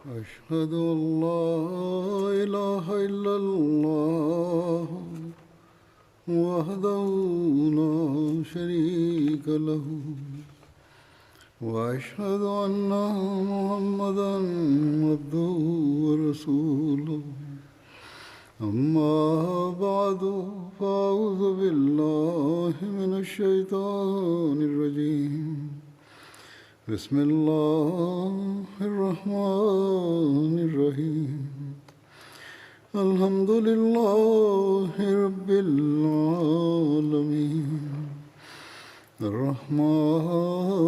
أشهد أن لا إله إلا الله وحده لا شريك له وأشهد أن محمدا عبده ورسوله أما بعد فأعوذ بالله من الشيطان الرجيم بسم الله الرحمن الرحيم الحمد لله رب العالمين الرحمن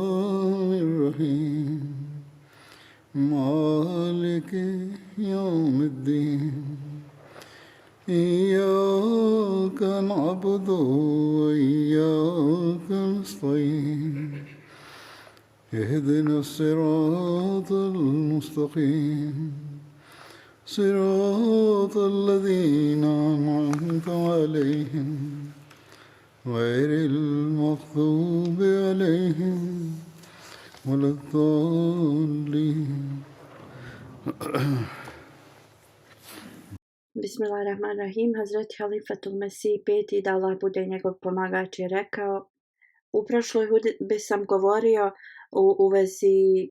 الرحيم مالك يوم الدين إياك نعبد وإياك نستعين اهدنا الصراط المستقيم صراط الذين أنعمت عليهم غير المغضوب عليهم ولا الضالين. Bismillahirrahmanirrahim. Hazreti Halifatul Mesih peti, da Allah bude njegov pomagač, je rekao: u prošloj hudbi sam govorio u vezi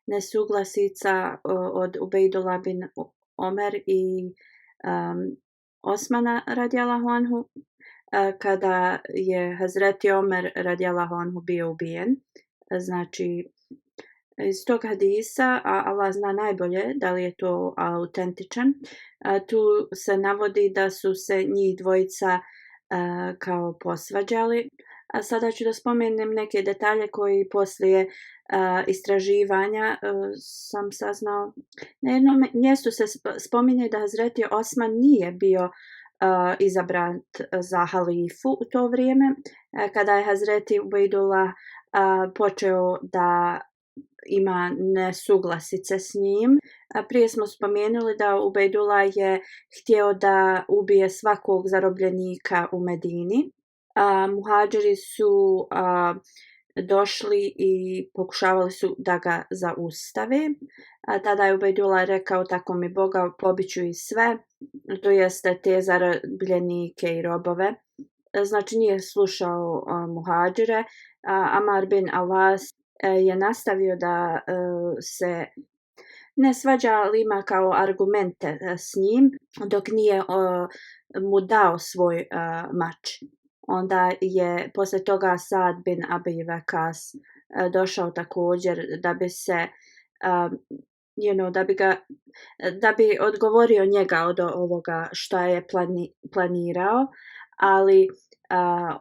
nesuglasica od Ubejdula bin Omer i Osmana radijallahu anhu, kada je Hazreti Omer radijallahu anhu bio ubijen. Znači, iz tog hadisa, a Allah zna najbolje da li je to autentičan, tu se navodi da su se njih dvojica kao posvađali. A sada ću da spomenem neke detalje koji poslije istraživanja sam saznao. Na jednom mjestu se spominje da Hazreti Osman nije bio izabran za halifu u to vrijeme, kada je Hazreti Ubejdullah počeo da ima nesuglasice s njim. Prije smo spomenuli da Ubejdullah je htio da ubije svakog zarobljenika u Medini. Muhadžiri su došli i pokušavali su da ga zaustave. Tada je Ubejdullah rekao: tako mi Boga, pobiću i sve, to jeste te zarobljenike i robove. Znači nije slušao muhadžire. Amar bin Alas je nastavio da se ne svađa, ali ima kao argumente s njim, dok nije mu dao svoj mač. Onda je poslije toga Sad bin Abi Waqas došao također da bi se da bi odgovorio njega od ovoga što je planirao, ali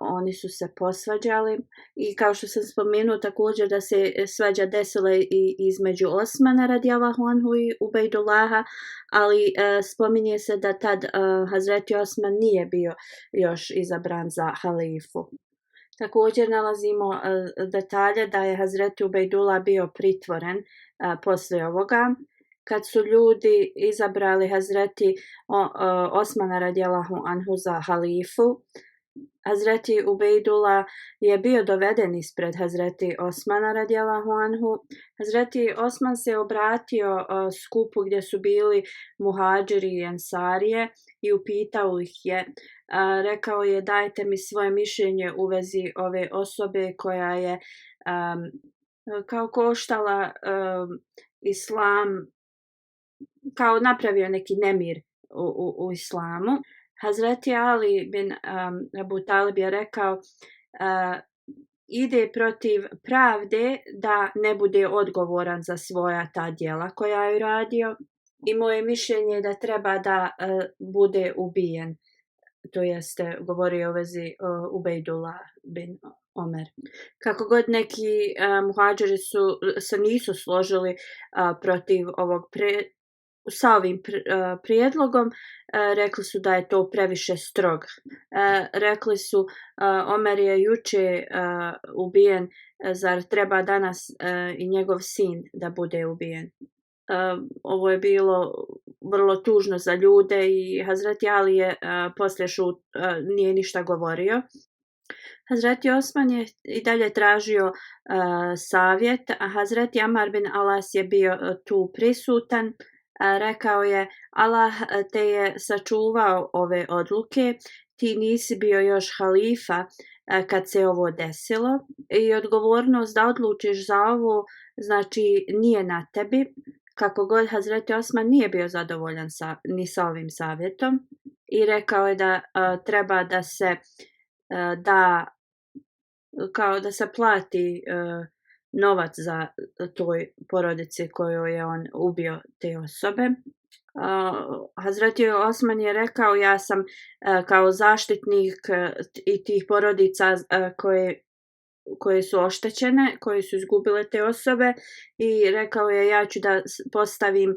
oni su se posvađali. I kao što sam spomenuo također da se svađa desila i između Osmana radijallahu anhu i Ubejdullaha, ali spominje se da tad Hazreti Osman nije bio još izabran za halifu. Također nalazimo detalje da je Hazreti Ubejdullah bio pritvoren poslije ovoga. Kad su ljudi izabrali Hazreti Osmana radijallahu anhu za halifu, Hazreti Ubejdullah je bio doveden ispred Hazreti Osmana radijallahu anhu. Hazreti Osman se obratio skupu gdje su bili muhadžiri i ensarije i upitao ih je. Rekao je: dajte mi svoje mišljenje u vezi ove osobe koja je kao koštala islam, kao napravio neki nemir u islamu. Hazreti Ali bin Abu Talib je rekao: ide protiv pravde da ne bude odgovoran za svoja ta djela koja je radio, i moje mišljenje je da treba da bude ubijen. To jeste govorio u vezi Ubejdullah bin Omer. Kako god neki muhadžiri se nisu složili protiv ovog sa ovim prijedlogom, rekli su da je to previše strog. Rekli su: Omer je juče ubijen, zar treba danas i njegov sin da bude ubijen? Ovo je bilo vrlo tužno za ljude i Hazreti Ali je poslije nije ništa govorio. Hazreti Osman je i dalje tražio savjet, a Hazreti Amar bin Alas je bio tu prisutan. rekao je: Allah te je sačuvao ove odluke, ti nisi bio još halifa kad se ovo desilo i odgovornost da odlučiš za ovo znači nije na tebi. Kako god Hazreti Osman nije bio zadovoljan ni sa ovim savjetom i rekao je da treba da se da kao da se plati novac za toj porodici kojoj je on ubio te osobe. Hazreti Osman je rekao: ja sam kao zaštitnik i tih porodica koje su oštećene, koje su izgubile te osobe, i rekao je: ja ću da postavim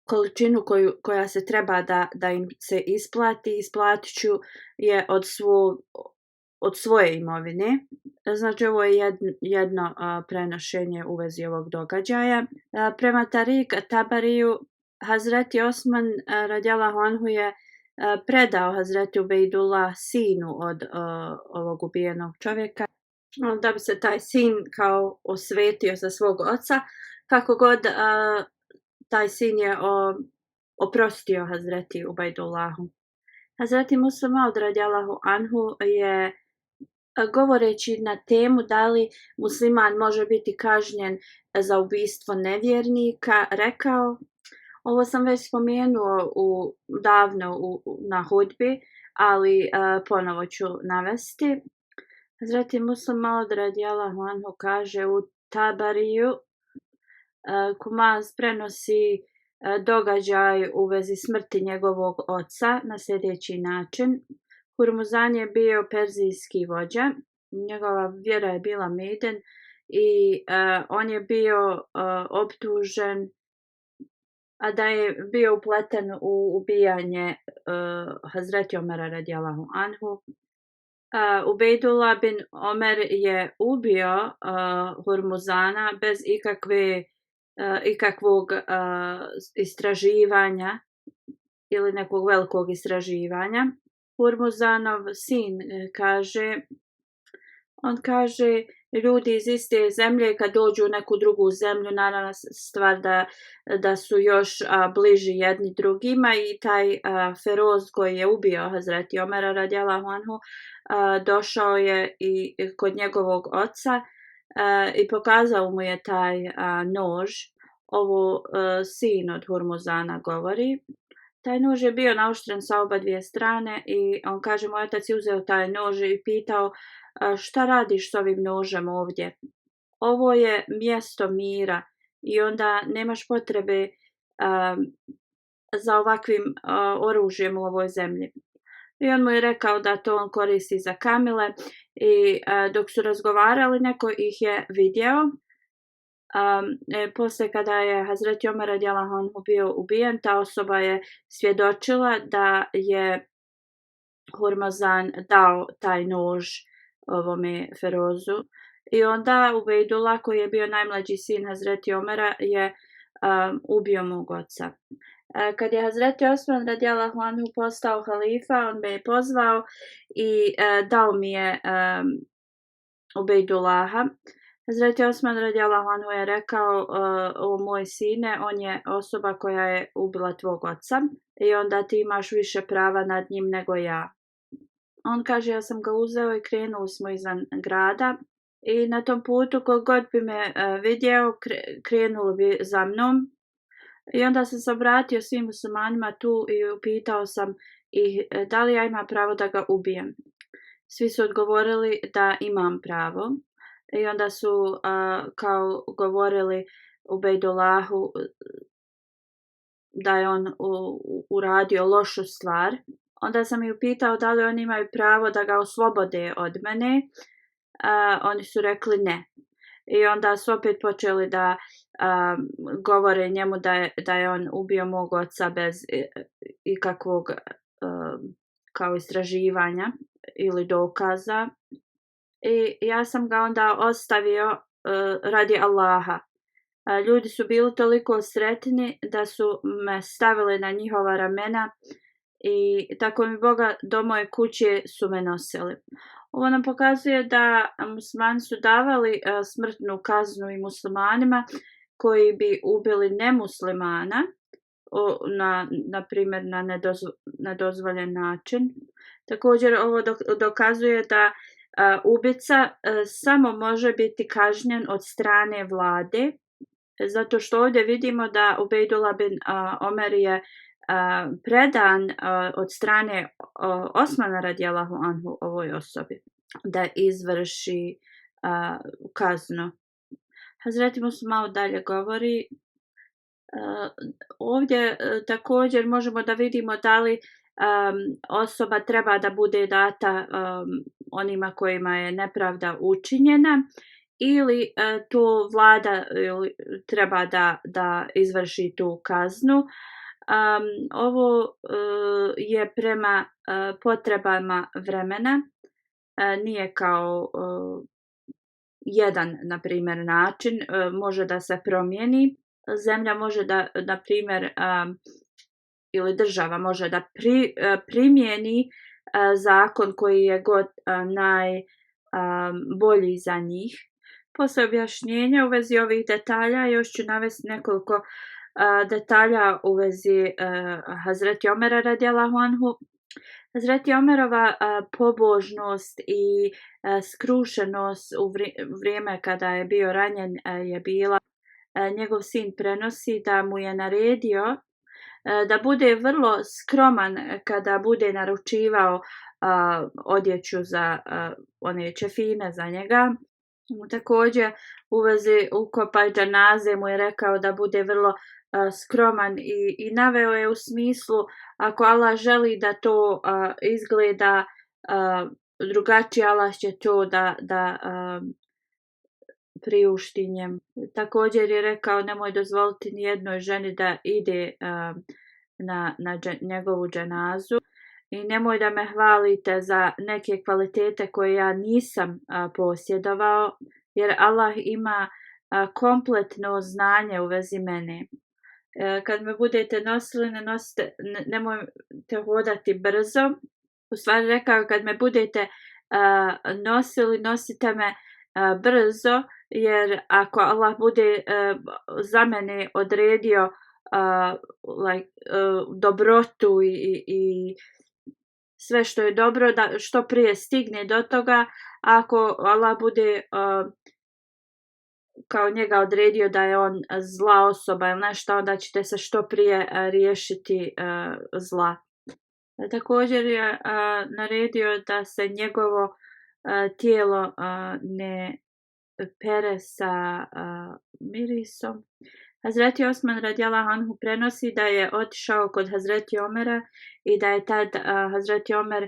količinu koja se treba da im se isplati, isplatit ću je od svoje imovine. Znači ovo je jedno prenošenje u vezi ovog događaja. Prema Tarik Tabariju, Hazreti Osman radijallahu anhu je predao Hazreti Ubejdullah sinu od ovog ubijenog čovjeka, da bi se taj sin kao osvetio za svog oca. Kako god, taj sin je oprostio Hazreti Ubejdullahu. Hazreti Musa Maud radijallahu anhu je, govoreći na temu da li musliman može biti kažnjen za ubistvo nevjernika, rekao: ovo sam već spomenuo davno na hudbi, ali ponovo ću navesti. Hazreti Musa Maud radijallahu anhu kaže u Tabariju, Kumaz prenosi događaj u vezi smrti njegovog oca na sljedeći način. Hurmuzan je bio perzijski vođa, njegova vjera je bila Meden i on je bio optužen da je bio upleten u ubijanje Hazreti Omera radijallahu anhu. Ubejdullah bin Omer je ubio Hurmuzana bez ikakvog istraživanja ili nekog velikog istraživanja. Hurmuzanov sin kaže: ljudi iz iste zemlje kad dođu u neku drugu zemlju, naravno stvar da su još bliži jedni drugima, i taj Feroz koji je ubio Hazreti Omera radijallahu anhu došao je i kod njegovog oca i pokazao mu je taj nož. Ovo sin od Hurmuzana govori. Taj nož je bio naoštren sa oba dvije strane i on kaže: moj otac je uzeo taj nož i pitao: šta radiš s ovim nožem ovdje? Ovo je mjesto mira i onda nemaš potrebe za ovakvim oružjem u ovoj zemlji. I on mu je rekao da to on koristi za kamile i dok su razgovarali neko ih je vidio. Poslije kada je Hazreti Omer radijallahu anhu bio ubijen, ta osoba je svjedočila da je Hurmuzan dao taj nož ovome Ferozu, i onda Ubejdullah koji je bio najmlađi sin Hazreti Omera je ubio mog oca. Kad je Hazreti Osman radijallahu anhu postao halifa, on me je pozvao i dao mi je Ubejdullaha. Hazreti Osman radijallahu anhu je rekao: o moj sine, on je osoba koja je ubila tvog oca i onda ti imaš više prava nad njim nego ja. On kaže: ja sam ga uzeo i krenuli smo izvan grada i na tom putu kog god bi me vidio krenuli bi za mnom. I onda sam se obratio svim muslimanima tu i upitao sam ih da li ja imam pravo da ga ubijem. Svi su odgovorili da imam pravo. I onda su kao govorili Ubejdullahu da je on uradio lošu stvar. Onda sam ih upitao da li oni imaju pravo da ga oslobode od mene. Oni su rekli ne. I onda su opet počeli da govore njemu da je on ubio mog oca bez ikakvog kao istraživanja ili dokaza. I ja sam ga onda ostavio radi Allaha. Ljudi su bili toliko sretni da su me stavili na njihova ramena i tako mi Boga do moje kuće su me nosili. Ovo nam pokazuje da muslimani su davali smrtnu kaznu i muslimanima koji bi ubili nemuslimana na primjer na nedozvoljen način. Također ovo dokazuje da ubica samo može biti kažnjen od strane vlade, zato što ovdje vidimo da Ubejdullah bin Omer je predan od strane Osmana radijallahu anhu ovoj osobi da izvrši kaznu. Hazreti Muslim malo dalje govori. Ovdje također možemo da vidimo da li osoba treba da bude data onima kojima je nepravda učinjena ili to vlada treba da izvrši tu kaznu. Ovo je prema potrebama vremena, nije kao jedan, na primjer, način, može da se promijeni. Zemlja može da, na primjer, ili država može da primijeni zakon koji je god najbolji za njih. Posle objašnjenja u vezi ovih detalja još ću navesti nekoliko detalja u vezi Hazreti Omera radijallahu anhu. Hazreti Omerova pobožnost i skrušenost u vrijeme kada je bio ranjen je bila, njegov sin prenosi da mu je naredio da bude vrlo skroman kada bude naručivao odjeću za one čefine za njega. Također u vezi ukopa dženaze mu je rekao da bude vrlo skroman i naveo je u smislu ako Allah želi da to izgleda drugačije, Allah će to da priušti njemu. Također je rekao nemoj dozvoliti ni jednoj ženi da ide na njegovu dženazu i nemoj da me hvalite za neke kvalitete koje ja nisam posjedovao, jer Allah ima kompletno znanje u vezi mene. Kad me budete nosili, nemojte hodati brzo. U stvari rekao, kad me budete nosili, nosite me brzo, jer ako Allah bude za mene odredio dobrotu i sve što je dobro, da što prije stigne do toga. Ako Allah bude kao njega odredio da je on zla osoba ili nešto, onda ćete se što prije riješiti zla. Također je naredio da se njegovo tijelo ne pere sa mirisom. Hazreti Osman radijallahu anhu prenosi da je otišao kod Hazreti Omera i da je tad Hazreti Omer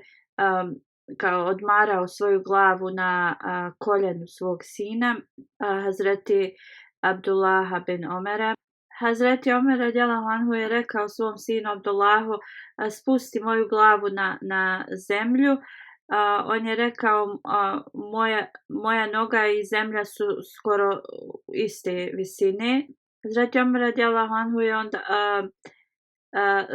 kao odmarao svoju glavu na koljenu svog sina, Hazreti Abdullaha bin Omera. Hazreti Omer radijallahu anhu je rekao svom sinu Abdullahu, spusti moju glavu na zemlju. On je rekao, moja noga i zemlja su skoro iste visine. Hazreti Omer radijallahu anhu je onda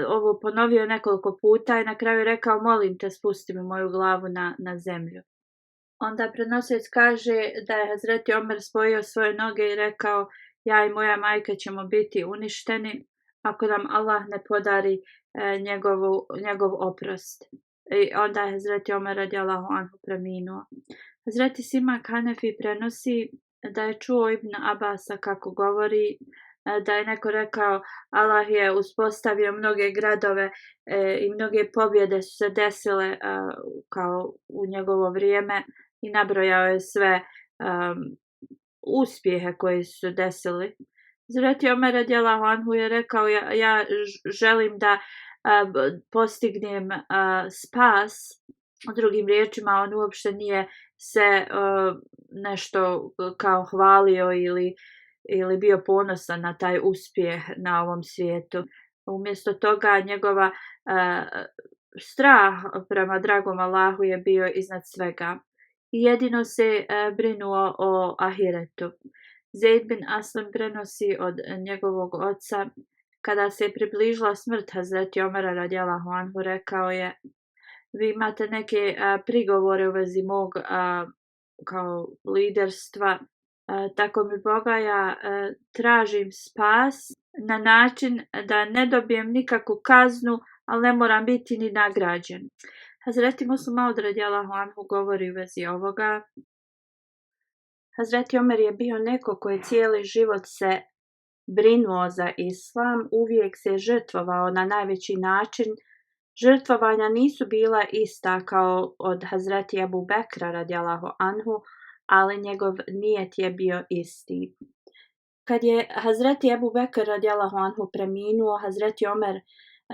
ovo ponovio nekoliko puta i na kraju rekao, molim te, spusti mi moju glavu na zemlju. Onda prenosilac kaže da je Hazreti Omer spojio svoje noge i rekao, ja i moja majka ćemo biti uništeni ako nam Allah ne podari njegov oprost. I onda je Hazreti Omer radijallahu anhu preminuo. Hazreti Simak Hanefi prenosi da je čuo Ibn Abasa kako govori, da je neko rekao Allah je uspostavio mnoge gradove i mnoge pobjede su se desile kao u njegovo vrijeme i nabrojao je sve uspjehe koji su se desili. Hazreti Omer radijallahu anhu je rekao ja želim da postignem spas. Drugim riječima, on uopšte nije se nešto kao hvalio ili bio ponosan na taj uspjeh na ovom svijetu. Umjesto toga njegova strah prema dragom Allahu je bio iznad svega. I jedino se brinuo o ahiretu. Zeid bin Aslam prenosi od njegovog oca, kada se je približila smrt Hazreti Omera radijallahu anhu, rekao je, vi imate neke prigovore u vezi mog kao liderstva. tako mi Boga ja tražim spas na način da ne dobijem nikakvu kaznu, ali ne moram biti ni nagrađen. Hazreti Muslim Maud radijallahu anhu govori u vezi ovoga. Hazreti Omer je bio neko koji cijeli život se brinuo za islam, uvijek se žrtvovao na najveći način. Žrtvovanja nisu bila ista kao od Hazreti Ebu Bekra radijallahu anhu, ali njegov nijet je bio isti. Kad je Hazreti Ebu Bekr radijallahu anhu preminuo, Hazreti Omer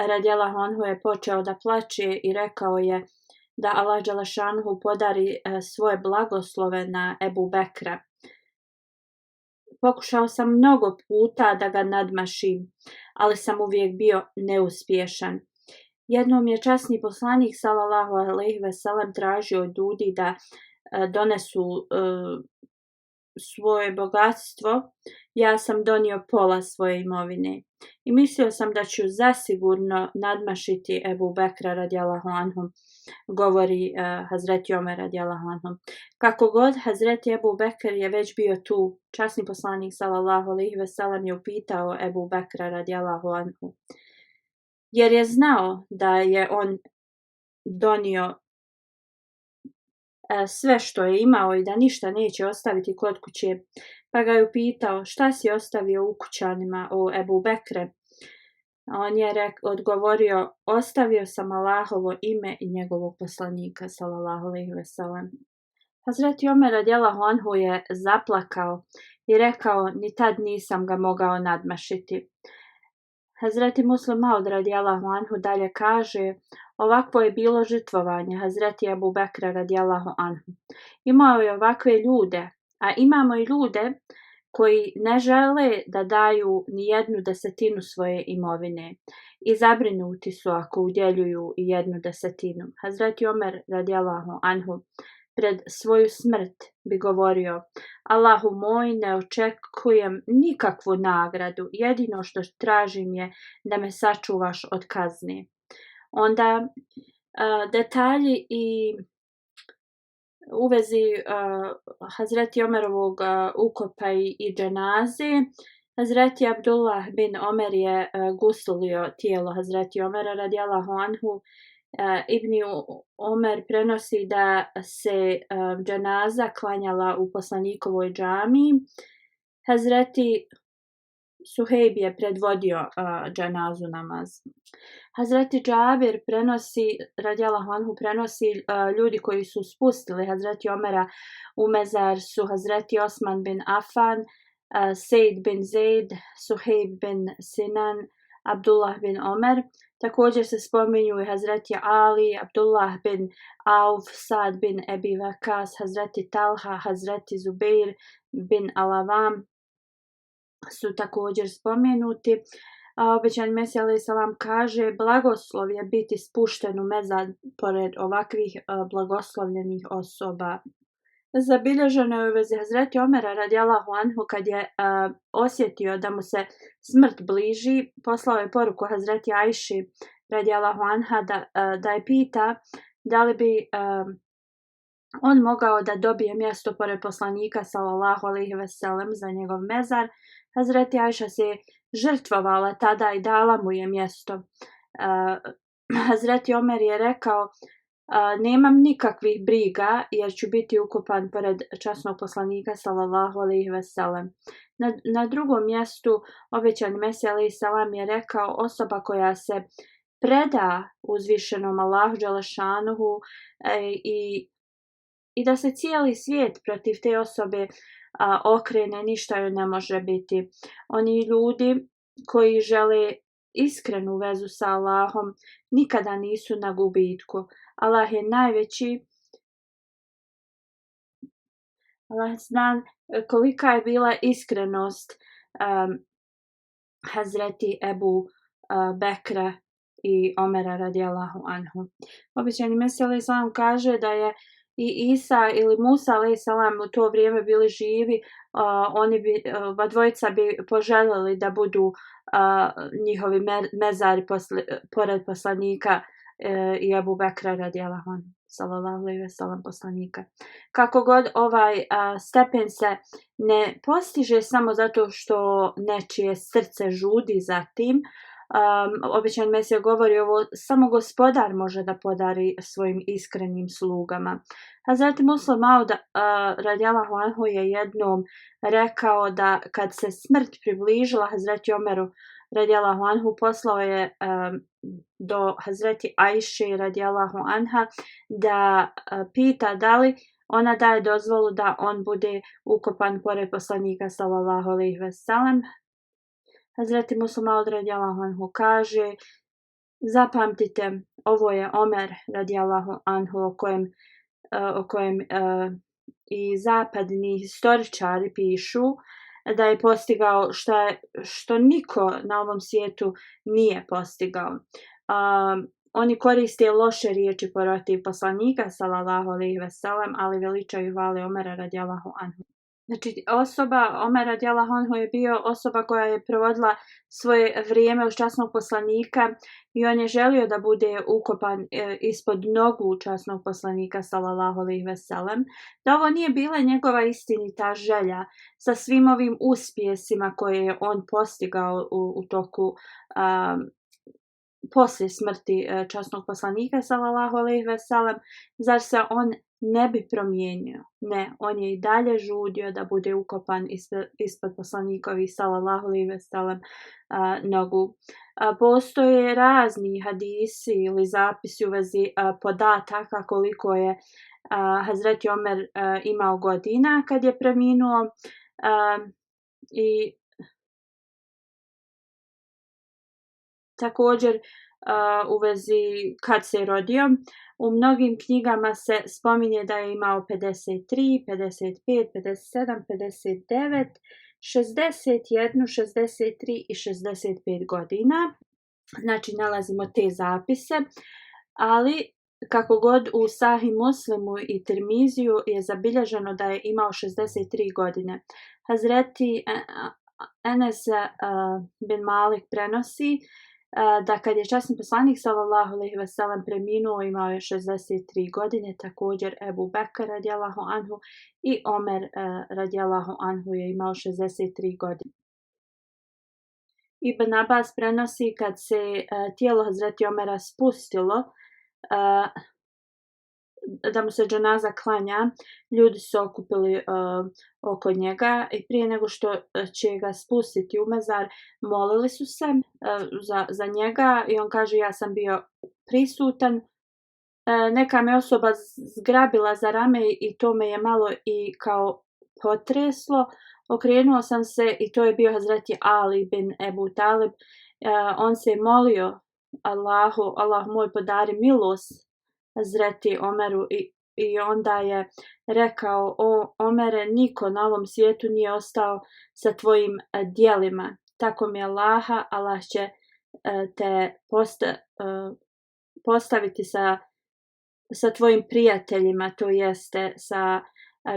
radijallahu anhu je počeo da plače i rekao je da Allah dželešanuhu podari svoje blagoslove na Ebu Bekra. Pokušao sam mnogo puta da ga nadmašim, ali sam uvijek bio neuspješan. Jednom je časni poslanik sallallahu alejhi ve sellem tražio od ljudi da donesu svoje bogatstvo. Ja sam donio pola svoje imovine i mislio sam da ću zasigurno nadmašiti Ebu Bekra radijallahu anhu, govori Hazreti Omer radijallahu anhu. Kako god, Hazreti Ebu Bekr je već bio tu. Časni poslanik sallallahu alejhi ve sellem je upitao Ebu Bekra radijallahu anhu, jer je znao da je on donio sve što je imao i da ništa neće ostaviti kod kuće, pa ga je upitao: šta si ostavio ukućanima, o Ebu Bekre? On je odgovorio: ostavio sam Allahovo ime i njegovog poslanika sallallahu alejhi ve sellem. Hazreti Omer radijallahu anhu je zaplakao i rekao: ni tad nisam ga mogao nadmašiti. Hazreti Muslim Maud radijallahu anhu dalje kaže: ovakvo je bilo žrtvovanje Hazreti Ebu Bekra radijallahu anhu. Imao je ovakve ljude, a imamo i ljude koji ne žele da daju ni 1/10 svoje imovine i zabrinuti su ako udjeljuju i 1/10. Hazreti Omer radijallahu anhu pred svoju smrt bi govorio: Allahu moj, ne očekujem nikakvu nagradu, jedino što tražim je da me sačuvaš od kazne. Onda detalji i u vezi Hazreti Omerovog ukopa i dženaze. Hazreti Abdullah bin Omer je guslio tijelo Hazreti Omera radijallahu anhu. Ibni Omer prenosi da se dženaza klanjala u poslanikovoj džamiji. Hazreti Suhejb je predvodio dženazu namaz. Hazreti Džabir prenosi, radijallahu anhu, ljudi koji su spustili Hazreti Omera u mezar su Hazreti Osman bin Affan, Sejd bin Zaid, Suhejb bin Sinan, Abdullah bin Omer. Također se spominju i Hazreti Ali, Abdullah bin Auf, Sad bin Ebi Vakas, Hazreti Talha, Hazreti Zubeir bin Alavam su također spomenuti. Obećani Mesija alejhi selam kaže: blagoslov je biti spušten u mezar pored ovakvih blagoslovljenih osoba. Zabilježeno je u vezi Hazreti Omera radijallahu anhu, kad je osjetio da mu se smrt bliži, poslao je poruku Hazreti Ajši radijallahu anha da je pita da li bi on mogao da dobije mjesto pored poslanika sallallahu alejhi ve sellem za njegov mezar. Hazreti Ajša se žrtvovala tada i dala mu je mjesto. Hazreti Omer je rekao: nemam nikakvih briga jer ću biti ukopan pored časnog poslanika sallallahu alejhi ve sellem. Na drugom mjestu obećani Mesija alejhi selam je rekao: osoba koja se preda uzvišenom Allahu dželešanuhu i da se cijeli svijet protiv te osobe okrene, ništa joj ne može biti. Oni ljudi koji žele iskrenu vezu sa Allahom nikada nisu na gubitku. Allah je najveći. Allah zna kolika je bila iskrenost Hazreti Ebu Bekra i Omera radijallahu anhu. Obećani Mesija alejhi selam kaže da je i Isa ili Musa alejhi selam u to vrijeme bili živi, dvojica bi poželjeli da budu njihovi mezari pored poslanika i Ebu Bekra radijallahu anhu. sallallahu alejhi ve sellem poslanika. Kako god ovaj stepen se ne postiže samo zato što nečije srce žudi za tim. Obećani Mesija govori ovo, samo Gospodar može da podari svojim iskrenim slugama. Hazreti Musleh Maud radijallahu anhu je jednom rekao da kad se smrt približila Hazreti Omeru radijallahu anhu, poslao je do Hazreti Ajše radijallahu anha da pita da li ona daje dozvolu da on bude ukopan pored poslanika sallallahu alejhi ve sellem. Hazreti Musleh Maud radijallahu anhu kaže: zapamtite, ovo je Omer radijallahu anhu o kojem i zapadni historičari pišu da je postigao što niko na ovom svijetu nije postigao. Oni koriste loše riječi protiv poslanika sallallahu alejhi ve sellem, ali veličaju i hvale Omera radijallahu anhu. Znači, Omer radijallahu anhu je bio osoba koja je provodila svoje vrijeme uz časnog poslanika i on je želio da bude ukopan ispod nogu časnog poslanika sallallahu alejhi ve sellem. Da ovo nije bila njegova istinita želja sa svim ovim uspjesima koje je on postigao u toku poslije smrti časnog poslanika sallallahu alejhi ve sellem, zar se on ne bi promijenio? Ne, on je i dalje žudio da bude ukopan ispod poslanikovi sallallahu alejhi ve sellem nogu. Postoje razni hadisi ili zapisi u vezi podataka koliko je Hazreti Omer imao godina kad je preminuo i također u vezi kad se rodio. U mnogim knjigama se spominje da je imao 53, 55, 57, 59, 61, 63 i 65 godina. Znači nalazimo te zapise, ali kako god u Sahih Muslimu i Tirmiziju je zabilježeno da je imao 63 godine. Hazreti Enes bin Malik prenosi da kad je časni poslanik sallallahu alejhi ve sellem preminuo, imao je 63 godine, također Ebu Bekr radijallahu anhu i Omer radijallahu anhu je imao 63 godine. Ibn Abbas prenosi kad se tijelo Hazreti Omera spustilo, da mu se dženaza klanja, ljudi su okupili oko njega i prije nego što će ga spustiti u mezar, molili su se za njega i on kaže: ja sam bio prisutan. Neka me osoba zgrabila za rame i to me je malo i kao potreslo. Okrenuo sam se i to je bio Hazreti Ali bin Ebu Talib. On se je molio Allahu: Allah moj, podari milost Hazreti Omeru i onda je rekao: o Omere, niko na ovom svijetu nije ostao sa tvojim djelima. Tako mi Allaha, Allah će te postaviti sa tvojim prijateljima, to jeste sa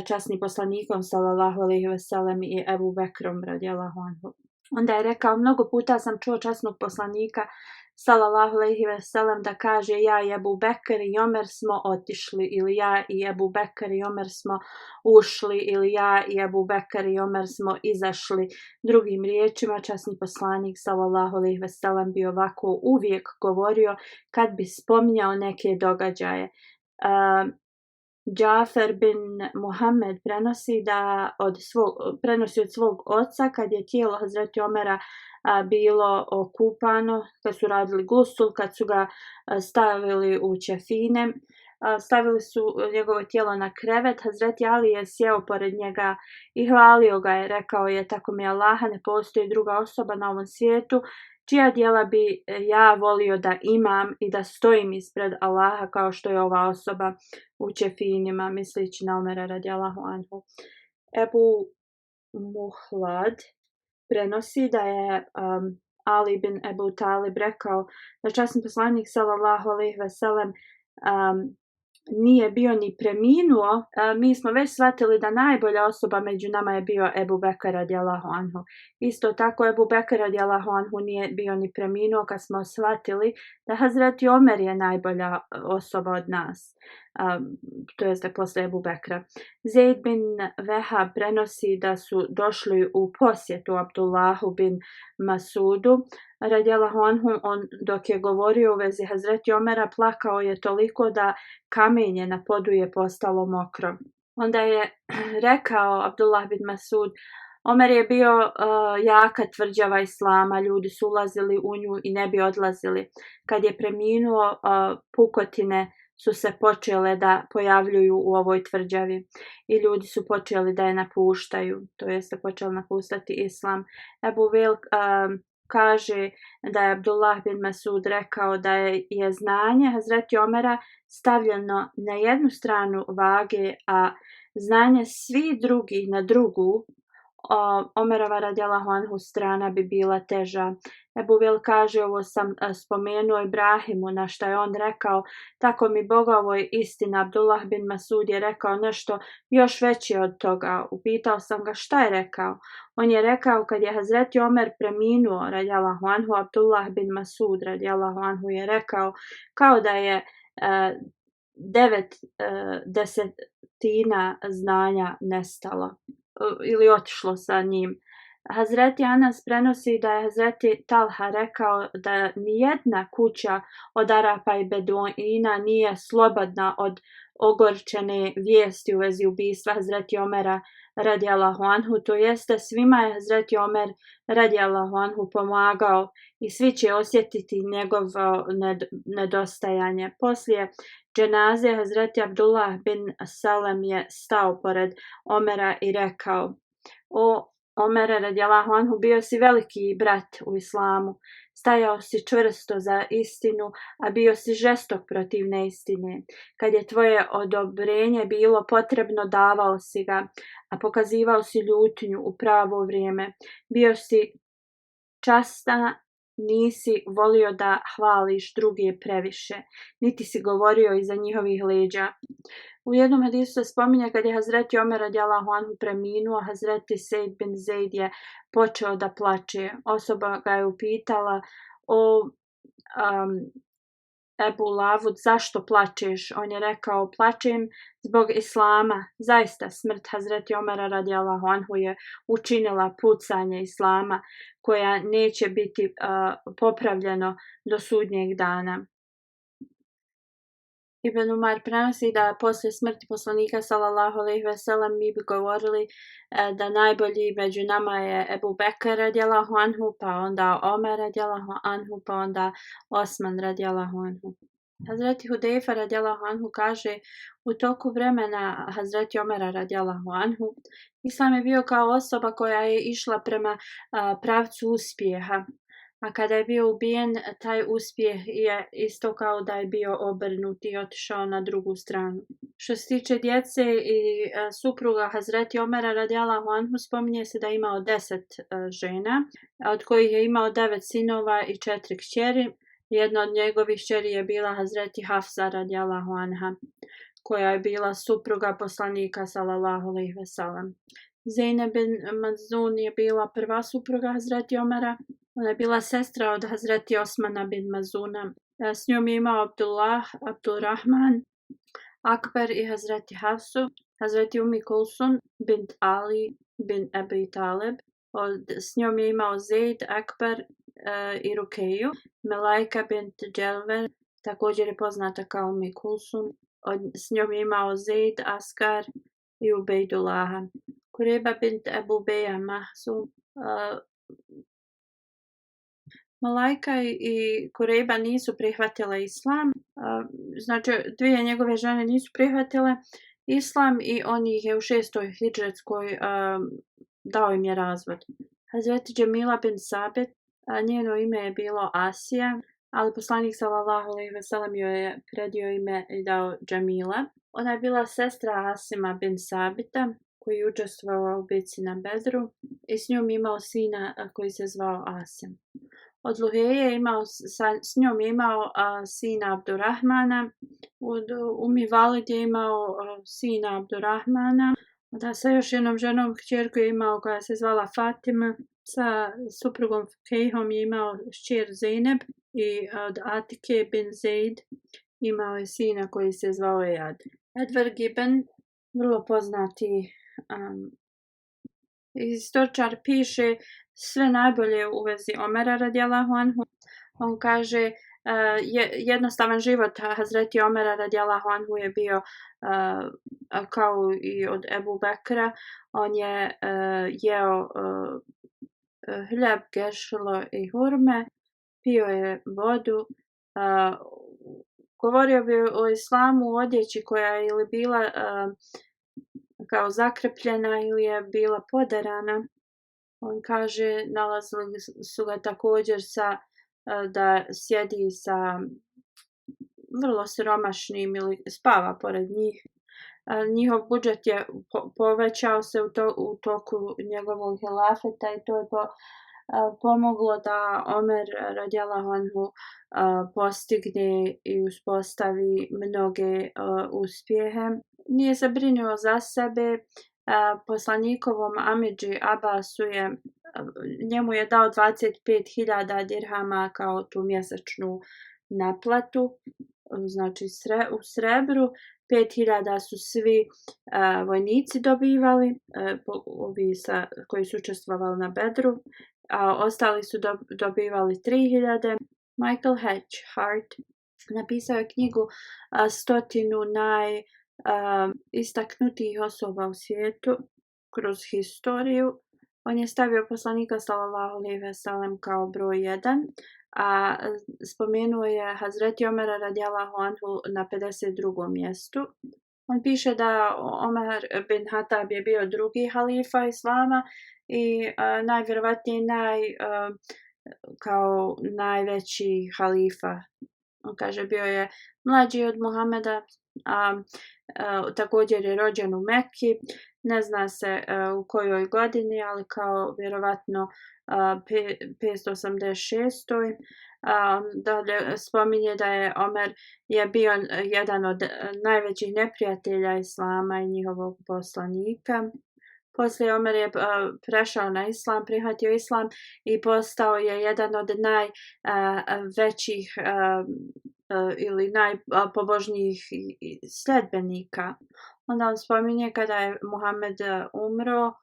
časnim poslanikom sallallahu alejhi ve sellem i Ebu Bekrom radijallahu anhu. Onda je rekao: mnogo puta sam čuo časnog poslanika sallallahu alejhi ve sellem da kaže: ja i Ebu Bekr i Omer smo otišli, ili ja i Ebu Bekr i Omer smo ušli, ili ja i Ebu Bekr i Omer smo izašli. Drugim riječima, časni poslanik sallallahu alejhi ve sellem bi ovako uvijek govorio kad bi spominjao neke događaje. Džafer bin Muhammed prenosi od svog oca kad je tijelo Hazreti Omera bilo okupano, kad su radili gusul, kad su ga stavili u ćefine, stavili su njegovo tijelo na krevet. Hazreti Ali je sjeo pored njega i hvalio ga je. Rekao je: tako mi Allaha, ne postoji druga osoba na ovom svijetu čija djela bi ja volio da imam i da stojim ispred Allaha kao što je ova osoba u ćefinima, misleći na Omera radijallahu anhu. Ebu Muhlad prenosi da je Ali bin Ebu Talib rekao da časni poslanik sallallahu alejhi ve sellem nije bio ni preminuo, mi smo već shvatili da najbolja osoba među nama je bio Ebu Bekr radijallahu anhu. Isto tako Ebu Bekr radijallahu anhu nije bio ni preminuo kad smo shvatili da Hazreti Omer je najbolja osoba od nas. to jeste posle Ebu Bekra. Zeid bin Vehab prenosi da su došli u posjetu Abdullahu bin Masudu radijallahu anhu. On dok je govorio u vezi Hazreti Omera plakao je toliko da kamenje na podu je postalo mokro. Onda je rekao Abdullah bin Masud: Omer je bio jaka tvrđava Islama, ljudi su ulazili u nju i ne bi odlazili. Kad je preminuo, pukotine su se počele da pojavljuju u ovoj tvrđavi i ljudi su počeli da je napuštaju, to jeste počeli napuštati Islam. Ebu Vil kaže da je Abdullah bin Masud rekao da je znanje Hazreti Omera stavljeno na jednu stranu vage, a znanje svih drugih na drugu, Omerova radijallahu anhu strana bi bila teža. Ebu Vil kaže: ovo sam spomenuo Ibrahimu, na što je on rekao: tako mi Boga, ovo je istina. Abdullah bin Masud je rekao nešto još veće od toga. Upitao sam ga šta je rekao. On je rekao: kad je Hazreti Omer preminuo radijallahu anhu, Abdullah bin Masud radijallahu anhu je rekao kao da je 9/10 znanja nestalo ili otišlo sa njim. Hazreti Anas prenosi da je Hazreti Talha rekao da nijedna kuća od Arapa i Beduina nije slobodna od ogorčene vijesti u vezi ubistva Hazreti Omera radijallahu anhu, to jeste svima je Hazreti Omer radijallahu anhu pomagao i svi će osjetiti njegovo nedostajanje. Poslije dženaze Hazreti Abdullah bin Salam je stao pored Omera i rekao: o Omere radijallahu anhu, bio si veliki brat u Islamu, stajao si čvrsto za istinu, a bio si žestok protiv neistine. Kad je tvoje odobrenje bilo potrebno, davao si ga, a pokazivao si ljutnju u pravo vrijeme. Bio si častan, nisi volio da hvališ druge previše, niti si govorio iza njihovih leđa. U jednom hadisu se spominje kad je Hazreti Omer radijallahu anhu preminuo, Hazreti Sejd bin Zeid je počeo da plače. Osoba ga je upitala: o Ebu Lavud, zašto plačeš? On je rekao: plačem zbog Islama. Zaista smrt Hazreti Omera radijallahu anhu je učinila pucanje Islama koja neće biti popravljeno do sudnjeg dana. Ibn Umar prenosi da poslije smrti poslanika sallallahu alejhi ve sellem mi bi govorili da najbolji među nama je Ebu Bekr radijallahu anhu, pa onda Omer radijallahu anhu, pa onda Osman radijallahu anhu. Hazreti Hudejfa radijallahu anhu kaže: u toku vremena Hazreti Omera radijallahu anhu, Islam je bio kao osoba koja je išla prema pravcu uspjeha. A kada je bio ubijen, taj uspjeh je isto kao da je bio obrnut i otišao na drugu stranu. Što se tiče djece i supruga Hazreti Omera radijallahu anhu, spominje se da je imao 10 žena, od kojih je imao 9 sinova i 4 kćeri. Jedna od njegovih kćeri je bila Hazreti Hafsa radijallahu anha, koja je bila supruga poslanika sallallahu alejhi ve sellem. Zeynep bin Mazun je bila prva supruga Hazreti Omera. Ona je bila sestra od Hazreti Osmana bin Mazuna. S njom je imao Abdullah, Abdurrahman, Akbar i Hazreti Hafsu, Hazreti Umi Kulsun bint Ali bin Abi Talib. S njom je imao Zeid, Akbar i Rukeju. Melajka bint Dželver također je poznata kao Umi Kulsun. S njom je imao Zeid, Askar i Ubejdullaha. Kureba bint Ebu Beja Mahzum. Malajka i Kurejba nisu prihvatile Islam, znači dvije njegove žene nisu prihvatile Islam i on ih je u 6. hidžretskoj dao im je razvod. Hazreti Džemila bin Sabit, njeno ime je bilo Asija, ali poslanik sallallahu alejhi ve sellem joj je predio ime i dao Džemila. Ona je bila sestra Asima bin Sabita, koji je učestvovao u bici na Bedru i s njom imao sina koji se zvao Asim. Od Luheje je imao, s njom je imao sina Abdurrahmana, od Umi Valid je imao sina Abdurrahmana, da sa još jednom ženom kćerku je imao koja se zvala Fatima, sa suprugom Kejhom je imao šćer Zeynep i od Atike bin Zeid imao je sina koji se zvao Ejad. Edward Gibbon, vrlo poznati historičar, piše sve najbolje u vezi Omera radijallahu anhu. On kaže jednostavan život Hazreti Omera radijallahu anhu je bio kao i od Ebu Bekra. On je jeo hljeb, gešlo i hurme, pio je vodu, govorio bi o islamu u odjeći koja je ili bila kao zakrpljena ili je bila poderana. On kaže nalazili su ga također da sjedi sa vrlo siromašnim ili spava pored njih. Njihov budžet je povećao se u toku njegovog hilafeta i to je pomoglo da Omer radijallahu anhu postigne i uspostavi mnoge uspjehe. Nije se brinuo za sebe. Poslanikovom amidži Abbasu njemu je dao 25.000 dirhama kao tu mjesečnu naplatu, znači u srebru. 5.000 su svi vojnici dobivali, ovi koji su učestvovali na Bedru, a ostali su dobivali 3.000. Michael H. Hart napisao je knjigu 100 istaknutijih osoba u svijetu kroz historiju. On je stavio poslanika sallallahu alejhi ve sellem kao broj 1, a spomenuo je Hazreti Omera radijallahu anhu na 52. mjestu. On piše da Omer bin Hatab je bio drugi halifa islama i najvjerovatnije kao najveći halifa. On kaže bio je mlađi od Muhameda, također je rođen u Mekki, ne zna se u kojoj godini, ali kao vjerovatno 586. Dalje spominje da je Omer bio jedan od najvećih neprijatelja islama i njihovog poslanika. Poslije Omer je prešao na islam, prihvatio islam i postao je jedan od najvećih ili najpobožnijih sljedbenika. Onda on spominje kada je Muhammed umro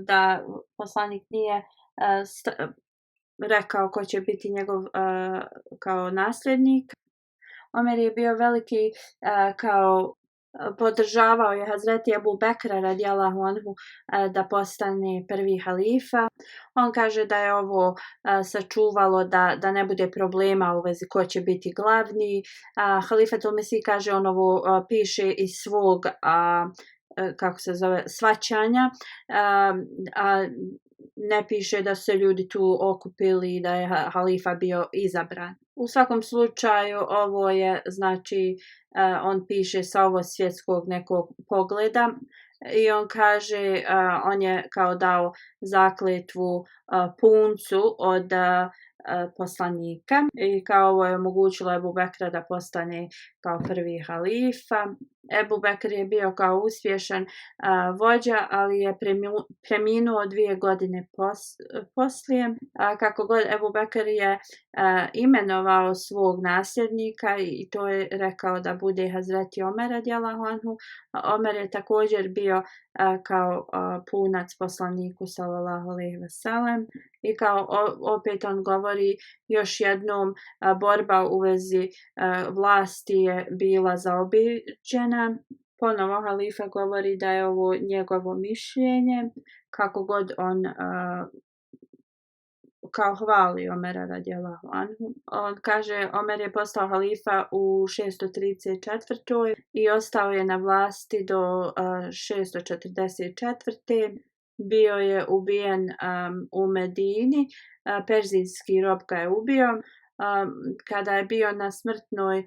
da poslanik nije rekao ko će biti njegov kao nasljednik. Omer je bio veliki kao podržavao je Hazreti Ebu Bekra radijallahu anhu da postane prvi halifa. On kaže da je ovo sačuvalo da ne bude problema u vezi ko će biti glavni. Halifetul Mesih kaže on ovo piše iz svog shvaćanja, ne piše da se ljudi tu okupili i da je halifa bio izabran. U svakom slučaju ovo je, znači, on piše sa ovo svjetskog nekog pogleda i on kaže, on je kao dao zakletvu puncu od poslanika i kao ovo je omogućilo Ebu Bekra da postane kao prvi halifa. Ebu Bekr je bio kao uspješan vođa, ali je preminuo 2 godine poslije. Kako god Ebu Bekr je imenovao svog nasljednika i to je rekao da bude Hazreti Omer radijallahu anhu. Omer je također bio kao punac poslaniku sallallahu alejhi ve sellem i kao opet on govori još jednom borba u vezi vlasti je bila zaobiđena. Ponovo halifa govori da je ovo njegovo mišljenje, kako god on kao hvali Omera radijallahu anhu. On kaže Omer je postao halifa u 634. i ostao je na vlasti do 644. Bio je ubijen u Medini, perzijski rob ga je ubio. Kada je bio na smrtnoj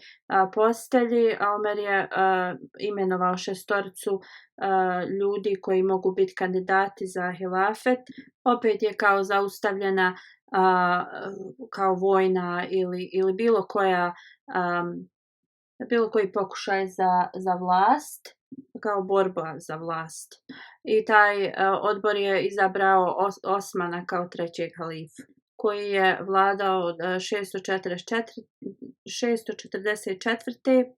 postelji, Omer je imenovao 6 ljudi koji mogu biti kandidati za hilafet. Opet je kao zaustavljena kao vojna ili bilo koji pokušaj za vlast, kao borba za vlast. I taj odbor je izabrao Osmana kao trećeg halifu, koji je vladao od 644.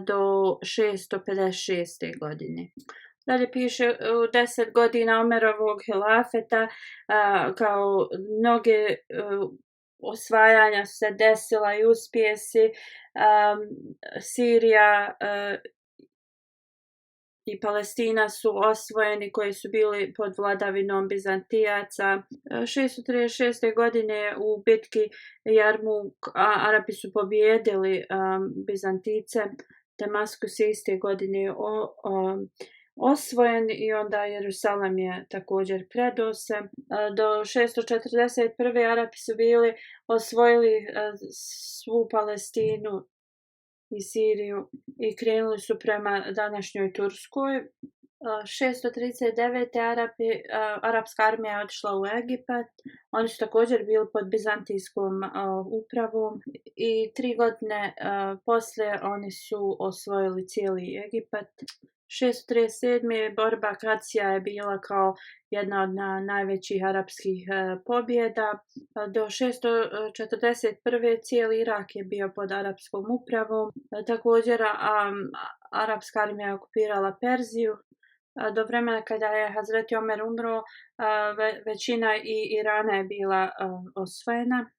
Do 656. godine. Dalje piše u 10 godina Omerovog hilafeta kao mnoge osvajanja su se desila i uspjesi. Sirija i Palestina su osvojeni koji su bili pod vladavinom Bizantijaca. 636. godine u bitki Jarmuk Arapi su pobijedili Bizantice. Damaskus je iste godine osvojen i onda Jerusalem je također predao se. Do 641. Arapi su bili osvojili svu Palestinu i Siriju i krenuli su prema današnjoj Turskoj. 639. Arapska armija je otišla u Egipat. Oni su također bili pod bizantijskom upravom i 3 godine poslije oni su osvojili cijeli Egipat. 637. borba Kacija je bila kao jedna od najvećih arapskih pobjeda. Do 641. cijeli Irak je bio pod arapskom upravom. Također arapska armija je okupirala Perziju. Do vremena kada je Hazreti Omer umro, većina Irana je bila osvojena.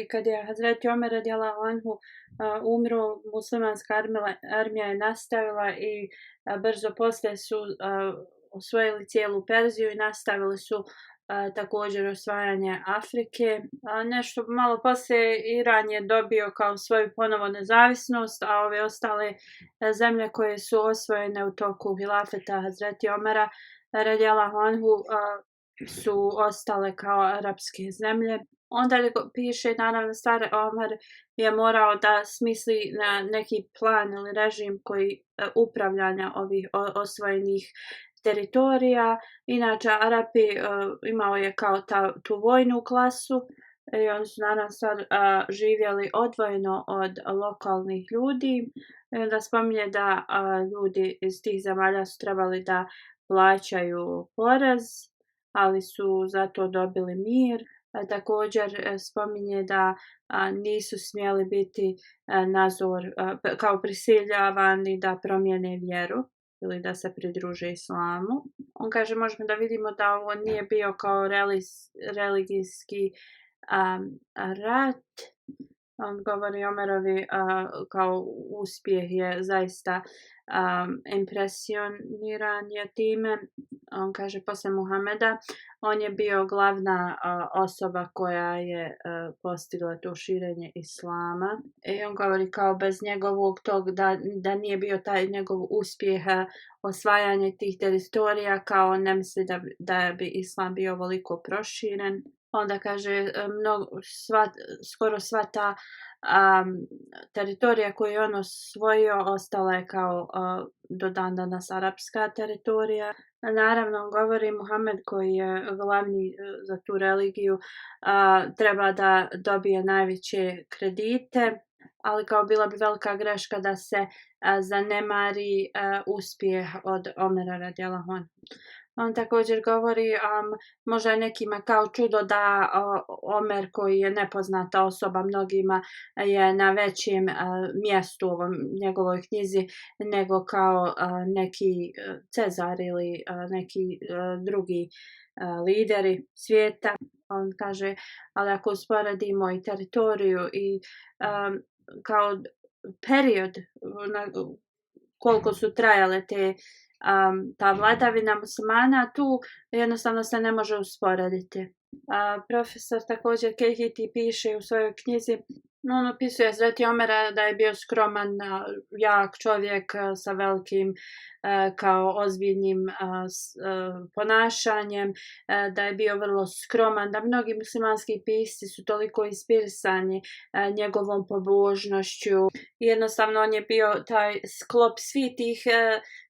I kad je Hazreti Omer radijallahu anhu umro, muslimanska armija je nastavila i brzo poslije su osvojili cijelu Perziju i nastavili su također osvajanje Afrike. Nešto malo poslije Iran je dobio kao svoju ponovo nezavisnost, a ove ostale zemlje koje su osvojene u toku hilafeta Hazreti Omera radijallahu anhu su ostale kao arapske zemlje. Onda piše, naravno, stari Omer je morao da smisli na neki plan ili režim koji upravljanja ovih osvojenih teritorija. Inače, Arapi imao je kao tu vojnu klasu i oni su naravno sad živjeli odvojeno od lokalnih ljudi. I onda spominje da ljudi iz tih zemalja su trebali da plaćaju porez, ali su zato dobili mir. Također spominje da nisu smjeli biti kao prisiljavani da promijene vjeru ili da se pridruže islamu. On kaže, možemo da vidimo da ovo nije bio kao religijski rat. On govori Omerovi kao uspjeh je zaista impresioniran je time. On kaže posle Muhameda on je bio glavna osoba koja je postigla to širenje islama. I on govori kao bez njegovog tog da nije bio taj njegov uspjeh osvajanje tih teritorija, kao ne misli da bi islam bio ovoliko proširen. Onda kaže skoro sva ta teritorija koju je on osvojio ostala je kao do dan danas arapska teritorija. Naravno, on govori Muhammed koji je glavni za tu religiju treba da dobije najveće kredite, ali kao bila bi velika greška da se zanemari uspjeh od Omera radijallahu anhu. On također govori možda nekima kao čudo da Omer koji je nepoznata osoba mnogima je na većem mjestu u njegovoj knjizi nego kao neki Cezar ili neki drugi lideri svijeta. On kaže, ali ako usporedimo i teritoriju i kao period koliko su trajale ta vladavina muslimana, tu jednostavno se ne može usporediti. Profesor također Kehiti piše u svojoj knjizi, on opisuje Hazreti Omera da je bio skroman, jak čovjek sa velikim kao ozbiljnim ponašanjem, da je bio vrlo skroman, da mnogi muslimanski pisci su toliko inspirisani njegovom pobožnošću. Jednostavno on je bio taj sklop svih tih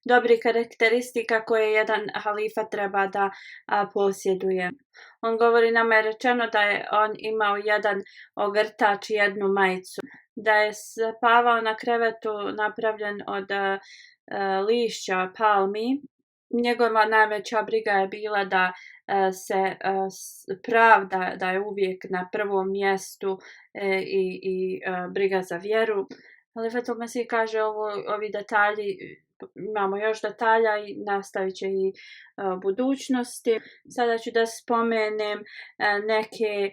dobrih karakteristika koje jedan halifa treba da posjeduje. On govori, nama je rečeno da je on imao jedan ogrtač i jednu majicu, da je spavao na krevetu napravljen od lišća palmi njegova najveća briga je bila da se pravda da je uvijek na prvom mjestu i briga za vjeru. Halifatul Mesih kaže ovi detalji, imamo još detalja i nastavit će i budućnosti. Sada ću da spomenem neke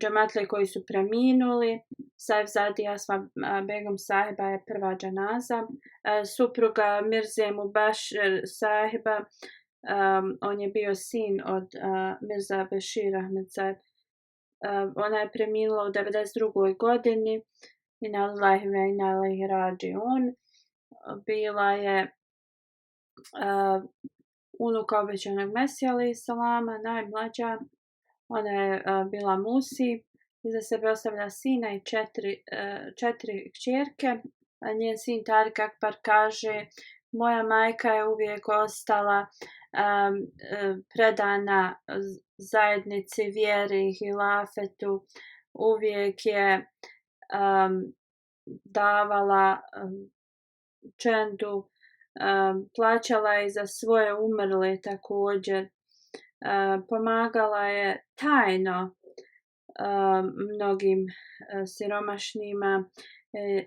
džematle koji su preminuli. Sahibzadi Asma Begum sahiba je prva dženaza. Supruga Mirze Mubashir sahiba, on je bio sin od Mirza Bešir Ahmed sahib. Ona je preminula u 92. godini. Inna lillahi wa inna ilaihi rađiun. Bila je unuka obećanog Mesija alejhi selama, najmlađa. Ona je bila Musi. Iza sebe ostavlja sina i četiri kćerke. Njen sin Tarik Akbar kaže: moja majka je uvijek ostala predana zajednici, vjeri, hilafetu. Uvijek je davala čendu, plaćala je za svoje umrle također, pomagala je tajno mnogim siromašnima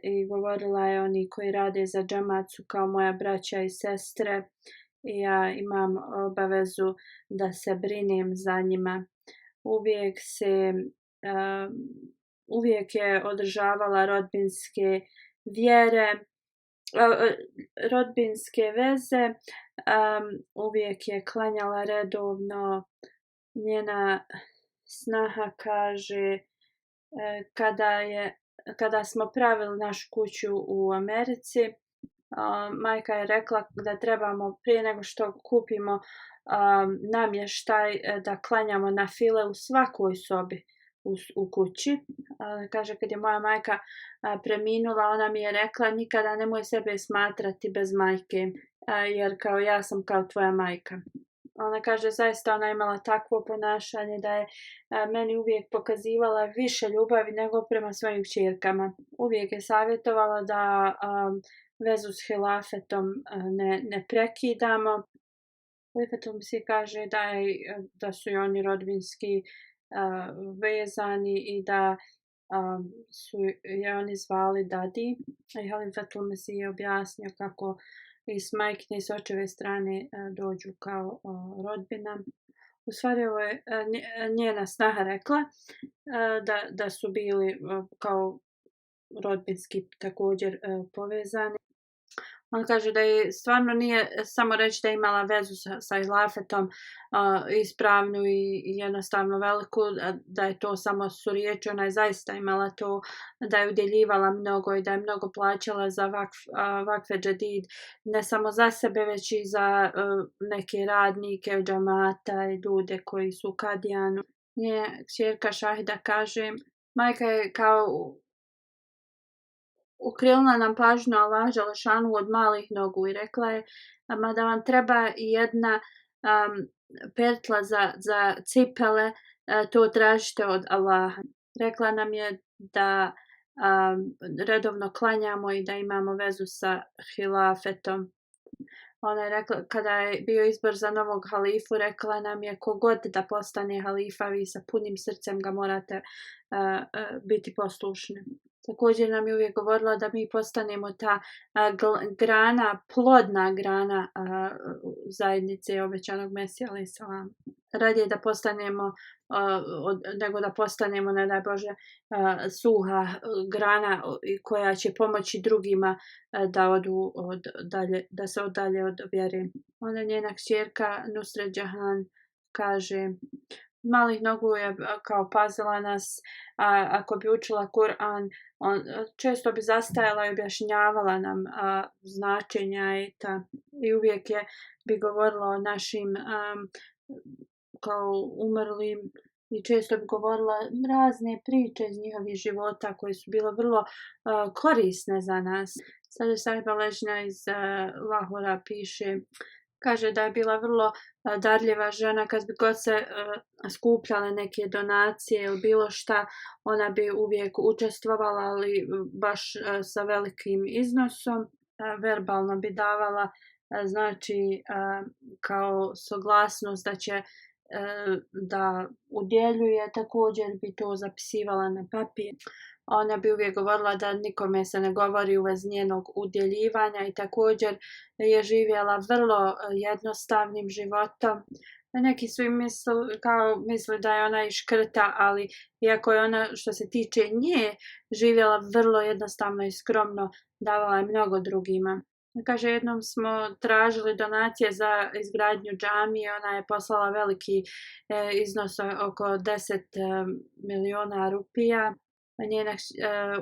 i govorila je: oni koji rade za džemat su kao moja braća i sestre i ja imam obavezu da se brinem za njima. Uvijek je održavala rodbinske veze, uvijek je klanjala redovno. Njena snaha kaže: kada smo pravili našu kuću u Americi, majka je rekla da trebamo prije nego što kupimo namještaj da klanjamo na file u svakoj sobi u kući. Kaže, kad je moja majka preminula, ona mi je rekla: nikada nemoj sebe smatrati bez majke, jer kao ja sam kao tvoja majka. Ona kaže, zaista ona imala takvo ponašanje da je meni uvijek pokazivala više ljubavi nego prema svojim kćerkama. Uvijek je savjetovala da vezu s hilafetom ne prekidamo. Halifatul Mesih kaže da su i oni rodbinski vezani i da su je oni zvali Dadi. I Halifatul Mesih je objasnio kako i s majkine i s očeve strane dođu kao rodbina. U stvari ovo je njena snaha rekla da su bili kao rodbinski također povezani. On kaže da je stvarno nije samo reći da je imala vezu sa hilafetom ispravnu i jednostavno veliku, da je to samo su riječi. Ona je zaista imala to, da je udjeljivala mnogo i da je mnogo plaćala za vakfe džedid, ne samo za sebe, već i za neke radnike džamata i ljude koji su u Kadijanu. Njena kćerka Šahida kaže: majka je kao ukrenula nam pažnju Allah dželešanu od malih nogu i rekla je: ma da vam treba jedna petla za cipele, to tražite od Allaha. Rekla nam je da redovno klanjamo i da imamo vezu sa hilafetom. Ona je rekla, kada je bio izbor za novog halifu, rekla nam je: kogod da postane halifa, vi sa punim srcem ga morate biti poslušni. Također nam je uvijek govorila da mi postanemo ta grana, plodna grana zajednice obećanog Mesija alejhi selam. Radije da postanemo nego da postanemo, ne daj Bože, suha grana koja će pomoći drugima da odu da se odalje od vjere. Onda njena kćerka Nusret Jahan kaže: malih nogu je kao pazila nas, ako bi učila Kur'an, često bi zastajala i objašnjavala nam značenja i uvijek bi govorila o našim kao umrlim i često bi govorila razne priče iz njihovih života koje su bile vrlo korisne za nas. Sada sahiba Ležna iz Lahora piše, kaže da je bila vrlo darljiva žena. Kad bi god se skupljale neke donacije ili bilo šta, ona bi uvijek učestvovala, ali baš sa velikim iznosom. Verbalno bi davala znači kao saglasnost da će da udjeljuje, također bi to zapisivala na papir. Ona bi uvijek govorila da nikome se ne govori u vezi njenog udjeljivanja i također je živjela vrlo jednostavnim životom. Neki su im misli da je ona i škrta, ali iako je ona što se tiče nje živjela vrlo jednostavno i skromno, davala je mnogo drugima. Kaže, jednom smo tražili donacije za izgradnju džamije, ona je poslala veliki iznos oko 10 miliona rupija. Njena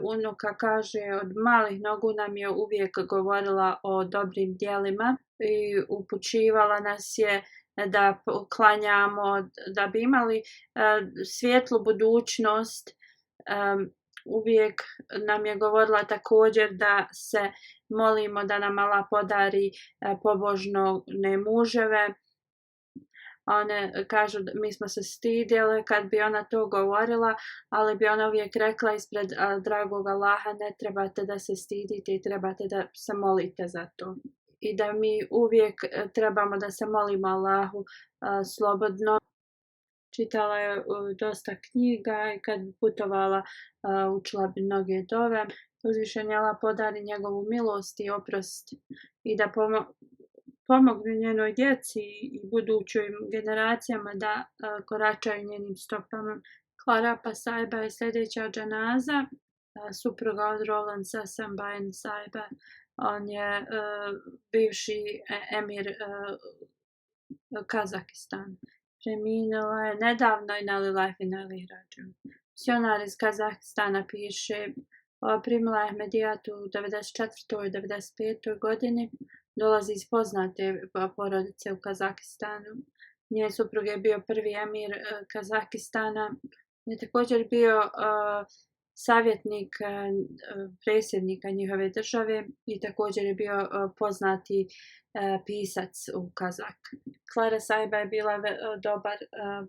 unuka kaže, od malih nogu nam je uvijek govorila o dobrim djelima i upućivala nas je da klanjamo, da bi imali svijetlu budućnost. Uvijek nam je govorila također da se molimo da nam Allah podari pobožne muževe. One kažu, mi smo se stidjeli kad bi ona to govorila, ali bi ona uvijek rekla ispred dragog Allaha, ne trebate da se stidite i trebate da se molite za to. I da mi uvijek trebamo da se molimo Allahu slobodno. Čitala je dosta knjiga i kad bi putovala učila bi mnoge dove. Uzvišeni Allah podari njegovu milost i oprost i da pomogne njenoj djeci i budućim generacijama da koračaju njenim stopama. Clara Pasaiba je sljedeća dženaza, supruga od Roland Sasambain Saiba. On je bivši emir Kazahistana. Preminula je nedavno i na lillahi wa inna ilaihi rađiun. Misionar iz Kazahistana piše, primila je Ahmedijatu u 94. i 95. godini. Dolazi iz poznate porodice u Kazahistanu. Njen suprug je bio prvi emir Kazahistana. Je također bio savjetnik predsjednika njihove države i također je bio poznati pisac u Kazak. Clara Saiba je bila dobar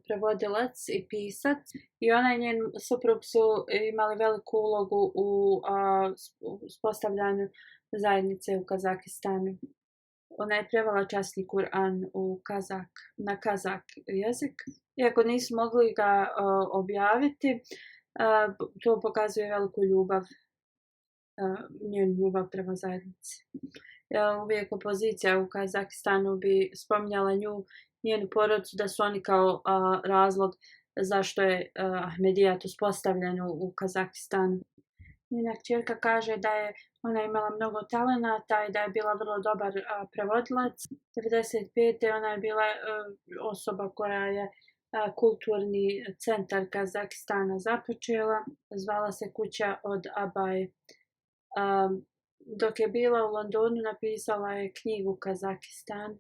prevodilac i pisac i ona i njen suprug su imali veliku ulogu u uspostavljanju zajednice u Kazahistanu. Ona je prevela časni Kur'an na kazak jezik. Iako nisu mogli ga objaviti, to pokazuje veliku ljubav, njenu ljubav prema zajednici. Uvijek opozicija u Kazahistanu bi spominjala njenu porodicu da su oni kao razlog zašto je Ahmedijat uspostavljen u Kazahistanu. Njena kćerka kaže da je ona imala mnogo talenata i da je bila vrlo dobar prevodilac. 1995. ona je bila osoba koja je kulturni centar Kazahistana započela. Zvala se kuća od Abaje. Dok je bila u Londonu napisala je knjigu Kazahstan.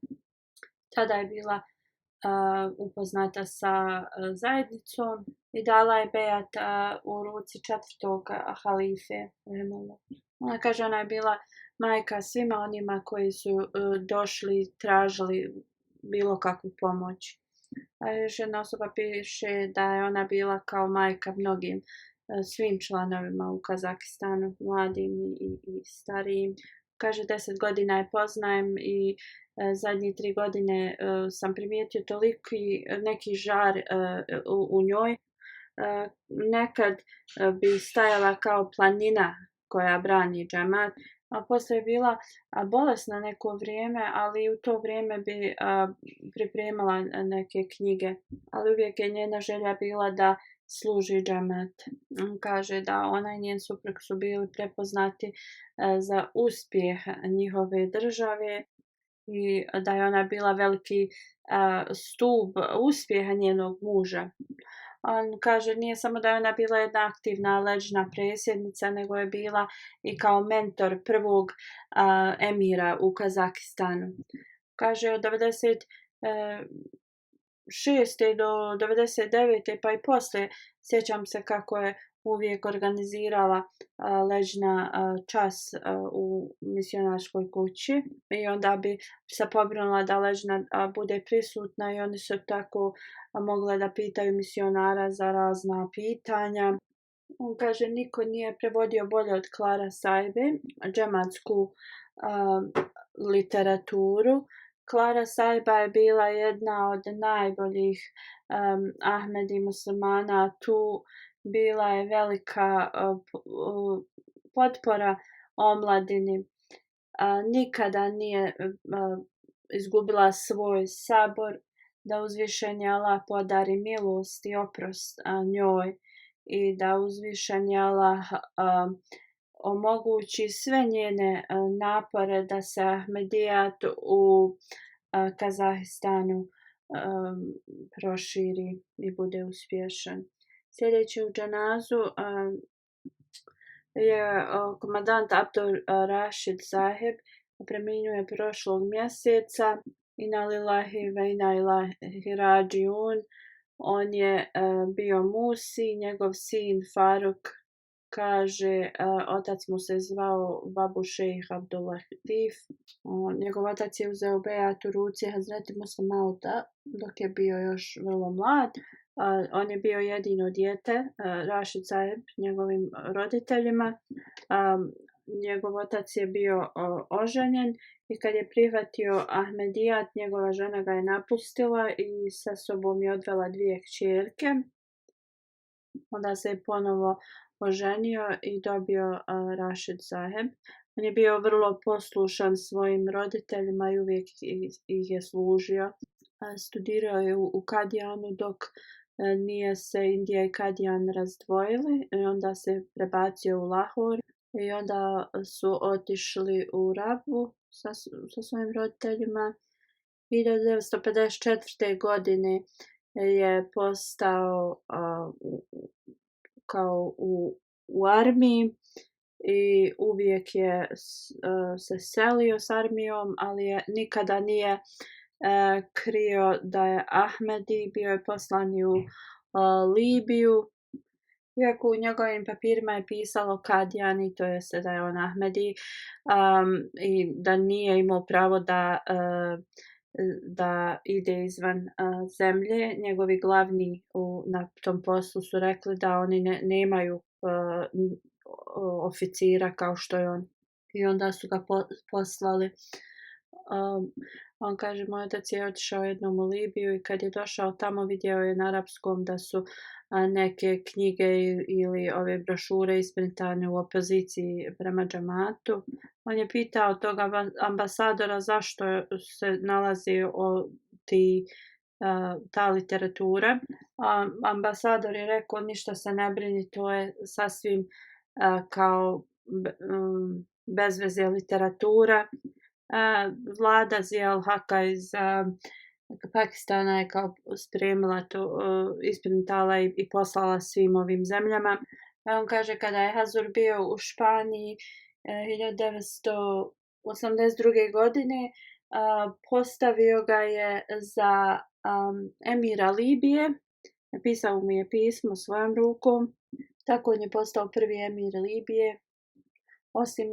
Tada je bila upoznata sa zajednicom i dala je bejat u ruci 4. halife. Ona kaže, ona je bila majka svima onima koji su došli, tražili bilo kakvu pomoć. A još jedna osoba piše da je ona bila kao majka mnogim svim članovima u Kazahistanu, mladim i starijim. Kaže, 10 godina je poznajem i zadnje 3 godine sam primijetio toliki neki žar u njoj. Nekad bi stajala kao planina koja brani džemat, a poslije je bila bolesna neko vrijeme, ali u to vrijeme bi pripremala neke knjige. Ali uvijek je njena želja bila da služi džemat. Kaže da ona i njen suprug su bili prepoznati za uspjeh njihove države i da je ona bila veliki stup uspjeha njenog muža. On kaže, nije samo da je ona bila jedna aktivna leđna predsjednica, nego je bila i kao mentor prvog emira u Kazahistanu. Kaže, od 96. do 99. pa i poslije, sjećam se kako je uvijek organizirala ležna čas u misionarskoj kući i onda bi se pobrinula da ležna bude prisutna i oni su tako mogle da pitaju misionara za razna pitanja. On kaže, niko nije prevodio bolje od Clara Saibe džematsku literaturu. Klara Sajba je bila jedna od najboljih Ahmedi muslimana. Tu bila je velika potpora omladini. Nikada nije izgubila svoj sabor, da uzvišeni Allah podari milost i oprost njoj i da uzvišeni Allah omogući sve njene napore da se Ahmedijat u Kazahistanu proširi i bude uspješan. Sljedeći u dženazu je komandant Abdul Rashid Zaheb, preminuo je prošlog mjeseca. Inna lillahi ve inna ilaihi rađiun. On je bio Musi, njegov sin Faruk kaže, otac mu se zvao Babu Šejh Abdul Latif. Njegov otac je uzeo bejat u ruci Hazreti Musa Mauda dok je bio još vrlo mlad. On je bio jedino dijete Rashid Zaheb njegovim roditeljima. Njegov otac je bio oženjen i kad je prihvatio Ahmedijat, njegova žena ga je napustila i sa sobom je odvela 2 kćerke. Onda se je ponovo oženio i dobio Rashid Zaheb. On je bio vrlo poslušan svojim roditeljima i uvijek ih je služio. Studirao je u Kadijanu dok nije se Indija i Kadijan razdvojili. I onda se prebacio u Lahor i onda su otišli u Rabvu sa svojim roditeljima. 1954. godine je postao kao u armiji i uvijek je se selio s armijom, ali nikada nije krio da je Ahmedi. Bio je poslan u Libiju, iako u njegovim papirima je pisalo Kadijani, to jest da je on Ahmedi, i da nije imao pravo da ide izvan zemlje. Njegovi glavni na tom poslu su rekli da oni nemaju oficira kao što je on. I onda su ga poslali. On kaže, moj otac je otišao jednom u Libiju i kad je došao tamo vidio je na arapskom da su neke knjige ili ove brošure isprintane u opoziciji prema džamatu. On je pitao toga ambasadora zašto se nalazi ta literatura. Ambasador je rekao, ništa se ne brini, to je sasvim kao bezveze literatura. Vlada Zia Haka iz Pakistana je kao spremila to, isprintala i poslala svim ovim zemljama. On kaže, kada je Hazur bio u Španiji 1982. godine, postavio ga je za emira Libije. Napisao mu je pismo svojom rukom. Tako on je postao prvi emir Libije. Osim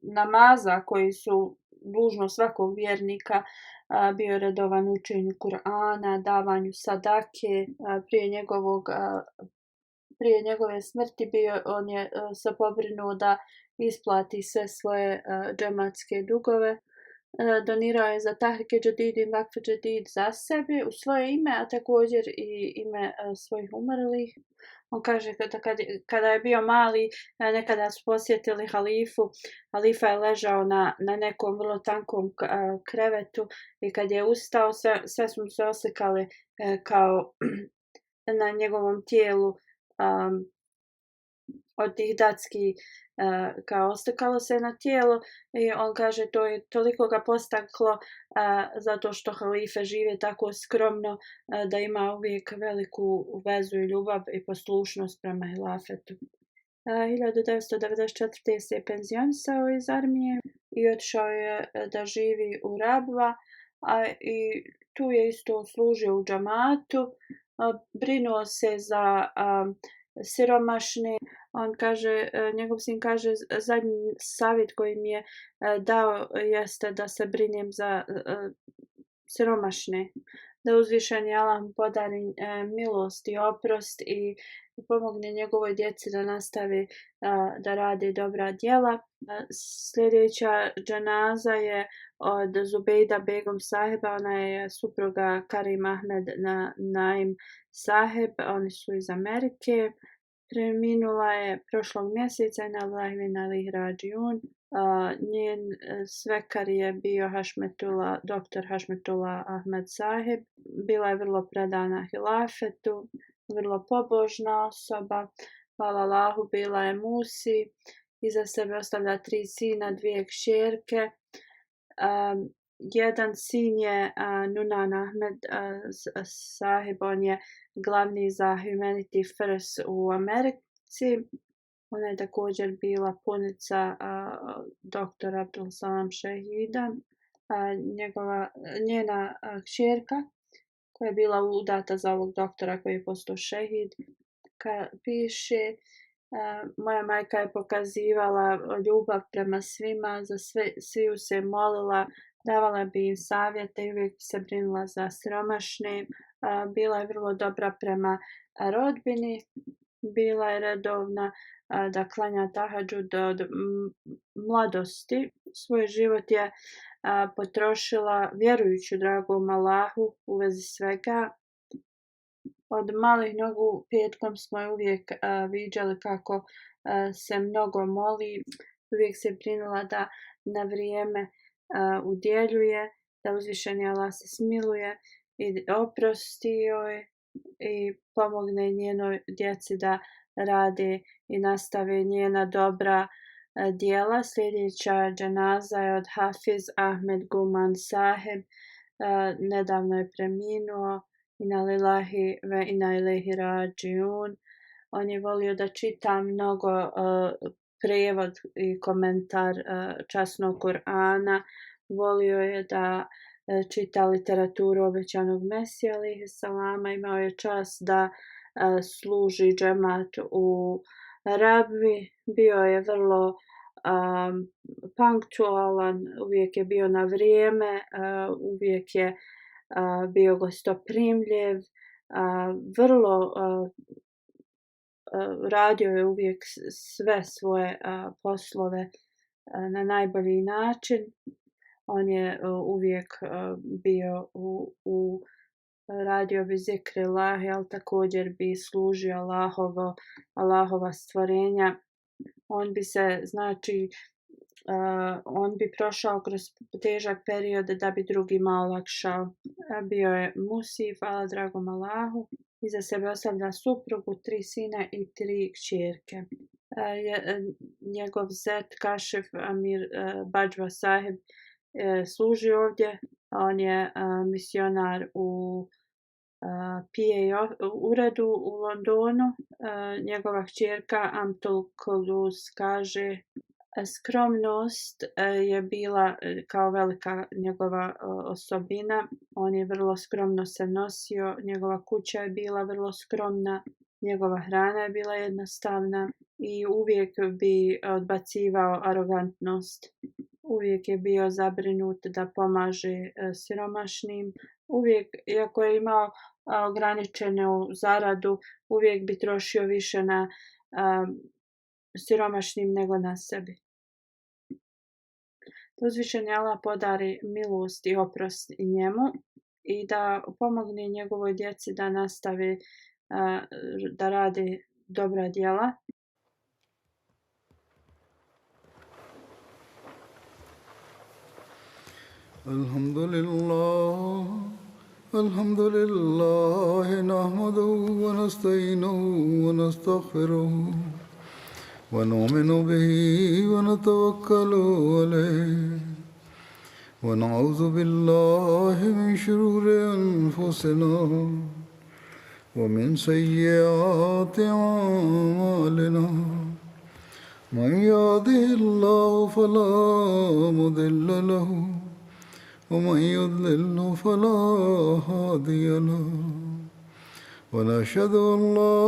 namaza koji su dužnost svakog vjernika, bio redovan učenju Kur'ana, davanju sadake. Prije njegove smrti on je se pobrinuo da isplati sve svoje džematske dugove. Donirao je za Tahrike Jadid i Vakfe Jadid za sebe, u svoje ime, a također i ime svojih umrlih. On kaže kada je bio mali, nekada su posjetili halifu. Halifa je ležao na nekom vrlo tankom krevetu i kad je ustao, sve su mu se oslikale kao na njegovom tijelu od tih dacki kao oslikalo se na tijelo i on kaže to je toliko ga postaklo zato što halife žive tako skromno da ima uvijek veliku vezu i ljubav i poslušnost prema hilafetu. 1994. se je penzionisao iz armije i otišao je da živi u Rabva i tu je isto služio u džamatu, brinuo se za siromašne. On kaže, njegov sin kaže, zadnji savjet koji mi je dao jeste da se brinem za siromašne. da uzvišeni Allah mu podari milost i oprost i pomogne njegovoj djeci da nastavi da radi dobra djela. Sljedeća dženaza je od Zubejda Begum Sahiba, ona je supruga Karim Ahmed Naim Sahib, oni su iz Amerike. Preminula je prošlog mjeseca, inna lillahi wa inna ilaihi rađiun. Njen svekar je bio dr. Hašmetullah Ahmed Sahib. Bila je vrlo predana hilafetu, vrlo pobožna osoba. Hvala Allahu, bila je musi. Iza sebe ostavlja 3 sina, 2 kćerke. Jedan sin je Nunan Ahmed Sahib, on je glavni za Humanity First u Americi. Ona je također bila punica dr. Abdul Salam Šehida. Njena kćerka koja je bila udata za ovog doktora koji je postao šehid piše: moja majka je pokazivala ljubav prema svima, za sviju se molila, davala bi im savjete i uvijek se brinula za siromašne. Bila je vrlo dobra prema rodbini, bila je redovna da klanja tahadžud od mladosti. Svoj život je potrošila vjerujući dragom Allahu u vezi svega. Od malih nogu petkom smo je uvijek viđali kako se mnogo moli, uvijek se brinula da na vrijeme udjeljuje, da uzvišeni Allah se smiluje i oprosti joj i pomogne njenoj djeci da rade i nastave njena dobra djela. Sljedeća dženaza je od Hafiz Ahmed Guman Sahib, nedavno je preminuo. Inna lillahi wa inna ilaihi rađiun. On je volio da čita mnogo prijevod i komentar časnog Kur'ana. Volio je da čita literaturu obećanog Mesija alejhi salama. Imao je čast da služi džemat u Rabbi. Bio je vrlo punktualan, uvijek je bio na vrijeme, uvijek je bio gostoprimljiv, vrlo radio je uvijek sve svoje poslove na najbolji način. On je uvijek bio radio bi zikri Allahi, ali također bi služio Allahova stvorenja. On bi se, znači, on bi prošao kroz težak period da bi drugima olakšao. Bio je musi, hvala dragom Allahu. Iza sebe ostavlja suprugu, 3 sina i 3 kćerke. Njegov zet Kašif Amir Bajwa Sahib služi ovdje. On je misionar u PA uredu u Londonu. Njegova kćerka Amtul Kulus kaže: skromnost je bila kao velika njegova osobina. On je vrlo skromno se nosio, njegova kuća je bila vrlo skromna, njegova hrana je bila jednostavna i uvijek bi odbacivao arogantnost. Uvijek je bio zabrinut da pomaže siromašnim. Uvijek, iako je imao ograničenu zaradu, uvijek bi trošio više na siromašnim nego na sebi. Uzvišeni Allah podari milost i oprost njemu i da pomogne njegovoj djeci da nastave da rade dobra djela. Alhamdulillah, nahmaduhu wa nasta'inuhu wa nastaghfiruh. ونؤمن به ونتوكل عليه ونعوذ بالله من شرور أنفسنا ومن سيئات أعمالنا من يهده الله فلا مضل له ومن يضلل فلا هادي له ونشهد أن لا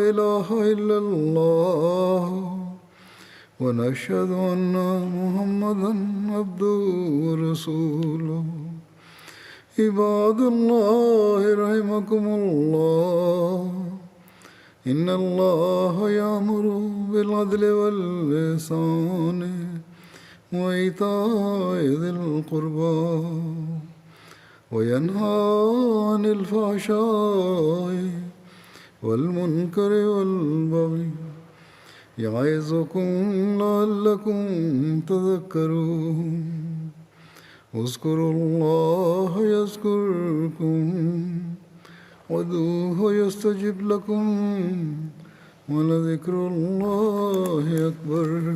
إله إلا الله ونشهد أن محمدا عبده ورسوله عباد الله رحمكم الله إن الله يأمر بالعدل والإحسان وإيتاء ذي القربى وينهى عن الفحشاء والمنكر والبغي يعظكم لعلكم تذكرون اذكروا الله يذكركم وادعوه يستجب لكم ولذكر الله أكبر